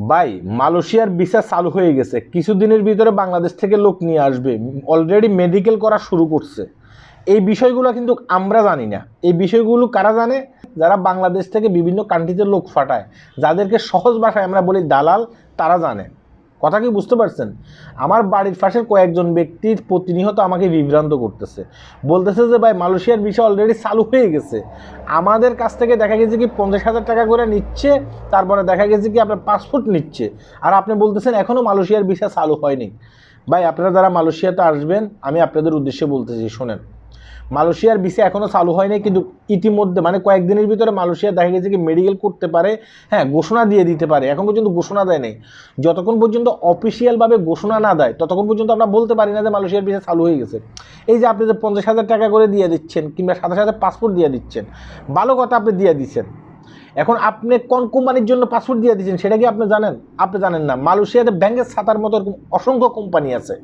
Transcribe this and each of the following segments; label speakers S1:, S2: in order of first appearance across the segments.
S1: ভাই মালয়েশিয়ার ভিসা চালু হয়ে গেছে, কিছুদিনের ভিতরে বাংলাদেশ থেকে লোক নিয়ে আসবে, অলরেডি মেডিকেল করা শুরু করছে। এই বিষয়গুলো কিন্তু আমরা জানি না। এই বিষয়গুলো কারা জানে? যারা বাংলাদেশ থেকে বিভিন্ন কান্ট্রিতে লোক পাঠায়, যাদেরকে সহজ ভাষায় আমরা বলি দালাল, তারা জানে। কথা কি বুঝতে পারছেন? আমার বাড়ির পাশের কয়েকজন ব্যক্তি প্রতিনিয়ত আমাকে বিভ্রান্ত করতেছে, বলতেছে যে ভাই মালয়েশিয়ার ভিসা অলরেডি চালু হয়ে গেছে। আমাদের কাছ থেকে দেখা গেছে কি 50,000 টাকা করে নিচ্ছে, তারপরে দেখা গেছে কি আপনার পাসপোর্ট নিচ্ছে, আর আপনি বলতেছেন এখনও মালয়েশিয়ার ভিসা চালু হয়নি। ভাই আপনারা যারা মালয়েশিয়াতে আসবেন, আমি আপনাদের উদ্দেশ্যে বলতেছি, শোনেন, মালয়েশিয়ার ভিসা এখনও চালু হয়নি, কিন্তু ইতিমধ্যে মানে কয়েকদিনের ভিতরে মালয়েশিয়া দেখা গেছে কি মেডিকেল করতে পারে, হ্যাঁ ঘোষণা দিয়ে দিতে পারে। এখন পর্যন্ত ঘোষণা দেয় নেই। যতক্ষণ পর্যন্ত অফিসিয়ালভাবে ঘোষণা না দেয় ততক্ষণ পর্যন্ত আমরা বলতে পারি না যে মালয়েশিয়ার ভিসা চালু হয়ে গেছে। এই যে আপনি যে 50,000 টাকা করে দিয়ে দিচ্ছেন কিংবা 27,000 পাসপোর্ট দিয়ে দিচ্ছেন, ভালো কথা, আপনি দিয়ে দিচ্ছেন। এখন আপনি কোন কোম্পানির জন্য পাসপোর্ট দিয়ে দিচ্ছেন সেটা কি আপনি জানেন? আপনি জানেন না। মালয়েশিয়াতে ব্যাংকের ছাতার মতো অসংখ্য কোম্পানি আছে,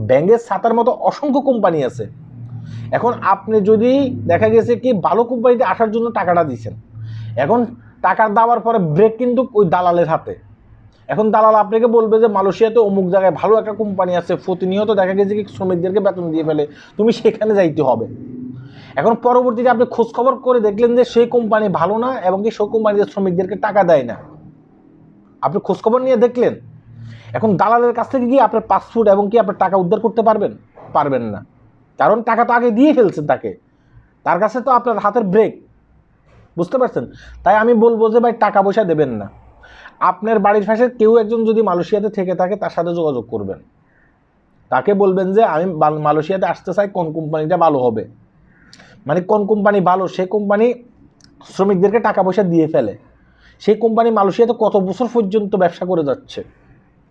S1: ব্যাংকের ছাতার মতো অসংখ্য কোম্পানি আছে। এখন আপনি যদি দেখা গেছে কি ভালো কোম্পানিতে আসার জন্য টাকাটা দিচ্ছেন, এখন টাকা দেওয়ার পরে ব্রেক কিন্তু ওই দালালের হাতে। এখন দালাল আপনাকে বলবে যে মালয়েশিয়াতে অমুক জায়গায় ভালো একটা কোম্পানি আছে, প্রতিনিয়ত দেখা গেছে কি শ্রমিকদেরকে বেতন দিয়ে ফেলে, তুমি সেখানে যাইতে হবে। এখন পরবর্তীতে আপনি খোঁজখবর করে দেখলেন যে সেই কোম্পানি ভালো না এবং কি সেই কোম্পানিতে শ্রমিকদেরকে টাকা দেয় না, আপনি খোঁজখবর নিয়ে দেখলেন। এখন দালালের কাছ থেকে কি আপনার পাসপোর্ট এবং কি আপনার টাকা উদ্ধার করতে পারবেন? পারবেন না, কারণ টাকা তো আগে দিয়ে ফেলছেন তাকে, তার কাছে তো আপনার হাতের ব্রেক। বুঝতে পারছেন? তাই আমি বলবো যে ভাই টাকা পয়সা দেবেন না। আপনার বাড়ির পাশে কেউ একজন যদি মালয়েশিয়াতে থেকে থাকে তার সাথে যোগাযোগ করবেন, তাকে বলবেন যে আমি মালয়েশিয়াতে আসতে চাই, কোন কোম্পানিটা ভালো হবে, মানে কোন কোম্পানি ভালো, সেই কোম্পানি শ্রমিকদেরকে টাকা পয়সা দিয়ে ফেলে, সেই কোম্পানি মালয়েশিয়াতে কত বছর পর্যন্ত ব্যবসা করে যাচ্ছে,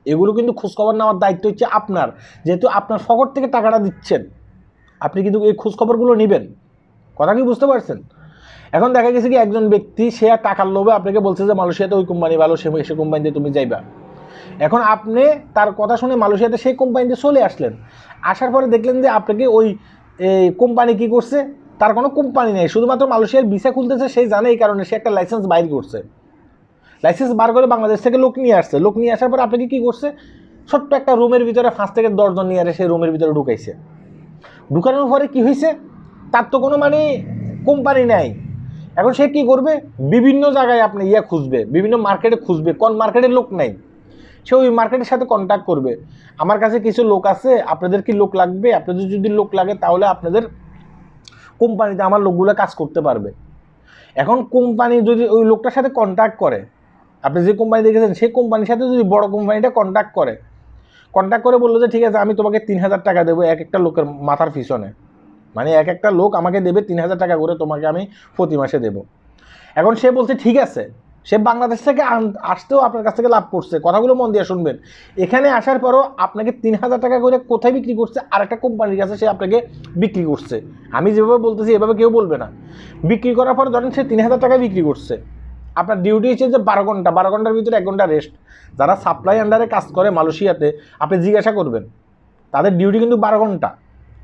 S1: এগুলো কিন্তু খোঁজখবর নেওয়ার দায়িত্ব হচ্ছে আপনার। যেহেতু আপনার পকেট থেকে টাকাটা দিচ্ছেন, আপনি কিন্তু এই খোঁজখবরগুলো নেবেন। কথা কি বুঝতে পারছেন? এখন দেখা গেছে কি একজন ব্যক্তি সে আর টাকার লোভে আপনাকে বলছে যে মালয়েশিয়াতে ওই কোম্পানি ভালো, সে কোম্পানিতে তুমি যাইবা। এখন আপনি তার কথা শুনে মালয়েশিয়াতে সেই কোম্পানিতে চলে আসলেন, আসার পরে দেখলেন যে আপনাকে ওই কোম্পানি কি করছে, তার কোনো কোম্পানি নেই, শুধুমাত্র মালয়েশিয়ার ভিসা খুলতেছে সেই জানে, এই কারণে সে একটা লাইসেন্স বাইর করছে, লাইসেন্স বার করে বাংলাদেশ থেকে লোক নিয়ে আসছে। লোক নিয়ে আসার পরে আপনাকে কী করছে, ছোট্ট একটা রুমের ভিতরে 5 থেকে 10 জন নিয়ে আসে, সেই রুমের ভিতরে ঢুকাইছে। ঢুকানোর পরে কী হয়েছে, তার তো কোনো মানে কোম্পানি নাই। এখন সে কী করবে, বিভিন্ন জায়গায় আপনি খুঁজবে, বিভিন্ন মার্কেটে খুঁজবে, কোন মার্কেটের লোক নাই, সে ওই মার্কেটের সাথে কন্ট্যাক্ট করবে। আমার কাছে কিছু লোক আছে, আপনাদের কি লোক লাগবে? আপনাদের যদি লোক লাগে তাহলে আপনাদের কোম্পানিতে আমার লোকগুলো কাজ করতে পারবে। এখন কোম্পানি যদি ওই লোকটার সাথে কন্ট্যাক্ট করে, আপনি যে কোম্পানি দেখেছেন সেই কোম্পানির সাথে যদি বড় কোম্পানিটা কন্ট্যাক্ট করে বললো যে ঠিক আছে আমি তোমাকে 3,000 টাকা দেবো এক একটা লোকের মাথার পিছনে, মানে এক একটা লোক আমাকে দেবে 3,000 টাকা করে, তোমাকে আমি প্রতি মাসে দেবো। এখন সে বলছে ঠিক আছে, সে বাংলাদেশ থেকে আসতেও আপনার কাছ থেকে লাভ করছে। কথাগুলো মন দিয়ে শুনবেন। এখানে আসার পরও আপনাকে 3,000 টাকা করে কোথায় বিক্রি করছে? আরেকটা কোম্পানির কাছে সে আপনাকে বিক্রি করছে। আমি যেভাবে বলতেছি এভাবে কেউ বলবে না। বিক্রি করার পর ধরেন সে 3,000 টাকায় বিক্রি করছে, আপনার ডিউটি হচ্ছে যে 12 ঘন্টা, 12 ঘন্টার ভিতরে 1 ঘন্টা রেস্ট। যারা সাপ্লাই আন্ডারে কাজ করে মালয়েশিয়াতে আপনি জিজ্ঞাসা করবেন, তাদের ডিউটি কিন্তু 12 ঘন্টা,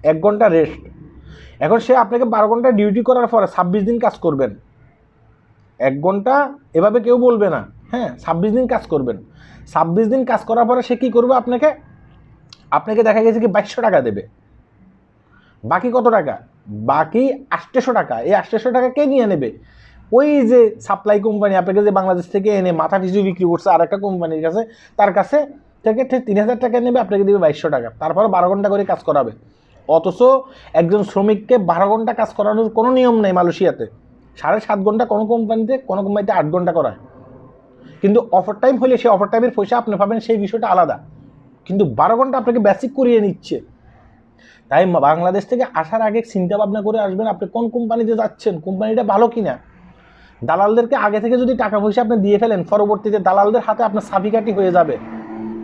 S1: 1 ঘন্টা রেস্ট। এখন সে আপনাকে 12 ঘন্টা ডিউটি করার পরে 26 দিন কাজ করবেন, 1 ঘন্টা এভাবে কেউ বলবে না, হ্যাঁ 26 দিন কাজ করবেন। 26 দিন কাজ করার পরে সে কী করবে, আপনাকে দেখা গেছে কি 2200 টাকা দেবে। বাকি কত টাকা? বাকি 800 টাকা। এই 800 টাকা কে নিয়ে নেবে? ওই যে সাপ্লাই কোম্পানি আপনাকে যে বাংলাদেশ থেকে এনে মাথা পিছু বিক্রি করছে আর একটা কোম্পানির কাছে, তার কাছে থেকে 3,000 টাকা নেবে, আপনাকে দেবে 2200 টাকা, তারপর 12 ঘন্টা করে কাজ করাবে। অথচ একজন শ্রমিককে 12 ঘন্টা কাজ করানোর কোনো নিয়ম নেই মালয়েশিয়াতে। 7.5 ঘন্টা কোনো কোম্পানিতে 8 ঘন্টা করায়, কিন্তু অফার টাইম হলে সেই অফার টাইমের পয়সা আপনি পাবেন, সেই বিষয়টা আলাদা। কিন্তু 12 ঘন্টা আপনাকে বেসিক করিয়ে নিচ্ছে। তাই বাংলাদেশ থেকে আসার আগে চিন্তা ভাবনা করে আসবেন আপনি কোন কোম্পানিতে যাচ্ছেন, কোম্পানিটা ভালো কিনা। দালালদেরকে আগে থেকে যদি টাকা পয়সা আপনি দিয়ে ফেলেন, পরবর্তীতে দালালদের হাতে আপনার চাবিকাঠি হয়ে যাবে,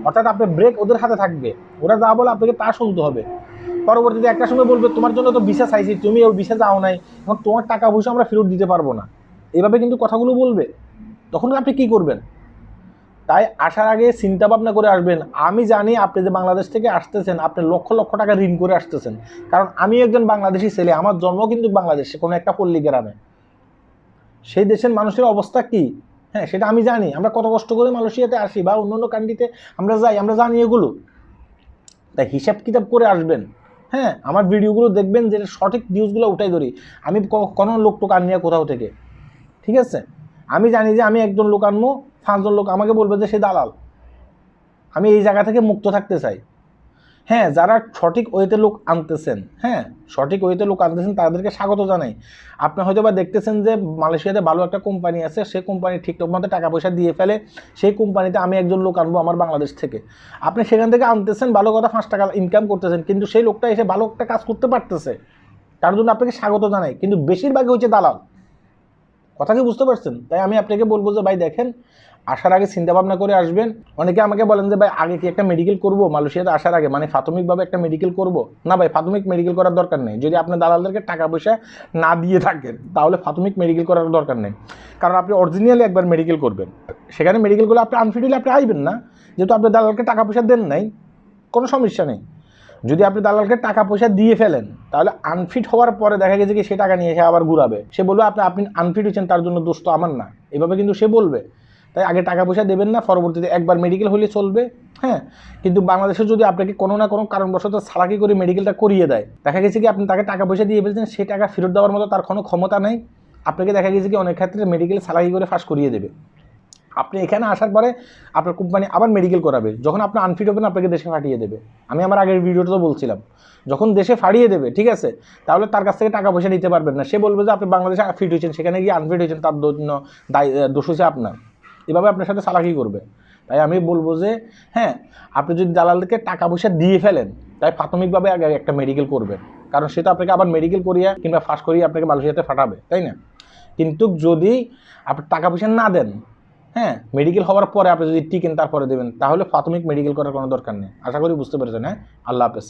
S1: অর্থাৎ আপনার ব্রেক ওদের হাতে থাকবে, ওরা যা বলে আপনাকে তা শুনতে হবে। পরবর্তীতে একটা সময় বলবে তোমার জন্য তো ভিসা চাইছি, তুমি ওই ভিসা যাও নাই, এখন তোমার টাকা পয়সা আমরা ফেরত দিতে পারবো না, এইভাবে কিন্তু কথাগুলো বলবে। তখন আপনি কি করবেন? তাই আসার আগে চিন্তা ভাবনা করে আসবেন। আমি জানি আপনি যে বাংলাদেশ থেকে আসতেছেন আপনি লক্ষ লক্ষ টাকা ঋণ করে আসতেছেন, কারণ আমি একজন বাংলাদেশি ছেলে, আমার জন্ম কিন্তু বাংলাদেশে কোনো একটা পল্লী গ্রামে। সেই দেশের মানুষের অবস্থা কি হ্যাঁ, সেটা আমি জানি। আমরা কত কষ্ট করে মালয়েশিয়াতে আসি বা অন্য অন্য কান্ট্রিতে আমরা যাই, আমরা জানি এগুলো। তাই হিসাব কিতাব করে আসবেন। হ্যাঁ, আমার ভিডিওগুলো দেখবেন, যে সঠিক নিউজগুলো উঠাই ধরি। আমি কোনো লোক টোক আনি না কোথাও থেকে, ঠিক আছে? আমি জানি যে আমি একজন লোক আনবো, 5 জন লোক আমাকে বলবে যে সে দালাল। আমি এই জায়গা থেকে মুক্ত থাকতে চাই। হ্যাঁ, যারা সঠিক ওয়েতে লোক আনতেছেন, হ্যাঁ সঠিক ওয়েতে লোক আনতেছেন, তাদেরকে স্বাগত জানাই। আপনি হয়তো বা দেখতেছেন যে মালয়েশিয়াতে ভালো একটা কোম্পানি আছে, সেই কোম্পানি ঠিকঠাক মতো টাকা পয়সা দিয়ে ফেলে, সেই কোম্পানিতে আমি একজন লোক আনবো আমার বাংলাদেশ থেকে। আপনি সেখান থেকে আনতেছেন, ভালো কথা, 5 টাকা ইনকাম করতেছেন, কিন্তু সেই লোকটা এসে ভালো একটা কাজ করতে পারতেছে, তার জন্য আপনাকে স্বাগত জানাই। কিন্তু বেশিরভাগই হচ্ছে দালাল। কথা কি বুঝতে পারছেন? তাই আমি আপনাকে বলবো যে ভাই দেখেন, আসার আগে চিন্তা ভাবনা করে আসবেন। অনেকে আমাকে বলেন যে ভাই আগে কি একটা মেডিকেল করবো মালয়েশিয়াতে আসার আগে, মানে প্রাথমিকভাবে একটা মেডিকেল করব? না ভাই, প্রাথমিক মেডিকেল করার দরকার নেই। যদি আপনি দালালদেরকে টাকা পয়সা না দিয়ে থাকেন, তাহলে প্রাথমিক মেডিকেল করার দরকার নেই। কারণ আপনি অরিজিনালি একবার মেডিকেল করবেন, সেখানে মেডিকেল করলে আপনি আনফিট হলে আপনি আইবেন না, যেহেতু আপনি দালালকে টাকা পয়সা দেন নাই, কোনো সমস্যা নেই। যদি আপনি দালালকে টাকা পয়সা দিয়ে ফেলেন, তাহলে আনফিট হওয়ার পরে দেখা গেছে কি সে টাকা নিয়ে এসে আবার ঘুরাবে। সে বলবে আপনি আনফিট হচ্ছেন, তার জন্য দোষ তো আমার না, এভাবে কিন্তু সে বলবে। তাই আগে টাকা পয়সা দেবেন না, পরবর্তীতে একবার মেডিকেল হলে চলবে। হ্যাঁ, কিন্তু বাংলাদেশে যদি আপনাকে কোনো না কোনো কারণবশত চালাকি করে মেডিকেলটা করিয়ে দেয়, দেখা গেছে কি আপনি তাকে টাকা পয়সা দিয়ে ফেলছেন, সেই টাকা ফেরত দেওয়ার মতো তার কোনো ক্ষমতা নেই। আপনাকে দেখা গেছে কি অনেক ক্ষেত্রে মেডিকেল চালাকি করে ফাঁস করিয়ে দেবে। আপনি এখানে আসার পরে আপনার কোম্পানি আবার মেডিকেল করাবে, যখন আপনি আনফিট হবেন আপনাকে দেশে ফাটিয়ে দেবে। আমি আমার আগের ভিডিওটা তো বলছিলাম, যখন দেশে ফাটিয়ে দেবে, ঠিক আছে, তাহলে তার কাছ থেকে টাকা পয়সা নিতে পারবেন না। সে বলবে যে আপনি বাংলাদেশে ফিট হয়েছেন, সেখানে গিয়ে আনফিট হয়েছেন, তার জন্য দোষ হচ্ছে আপনার। এভাবে আপনার সাথে চালাকি করবে। তাই আমি বলবো যে হ্যাঁ, আপনি যদি দালালকে টাকা পয়সা দিয়ে ফেলেন, তাই প্রাথমিকভাবে আগে একটা মেডিকেল করবেন, কারণ সেটা আপনাকে আবার মেডিকেল করিয়া কিংবা ফাঁস করিয়ে আপনাকে মালয়েশিয়াতে ফাটাবে, তাই না? কিন্তু যদি আপনি টাকা পয়সা না দেন, হ্যাঁ মেডিকেল হওয়ার পরে আপনি যদি টিকেন তারপরে দেবেন, তাহলে প্রাথমিক মেডিকেল করার কোনো দরকার নেই। আশা করি বুঝতে পেরেছেন। হ্যাঁ, আল্লাহ হাফেজ।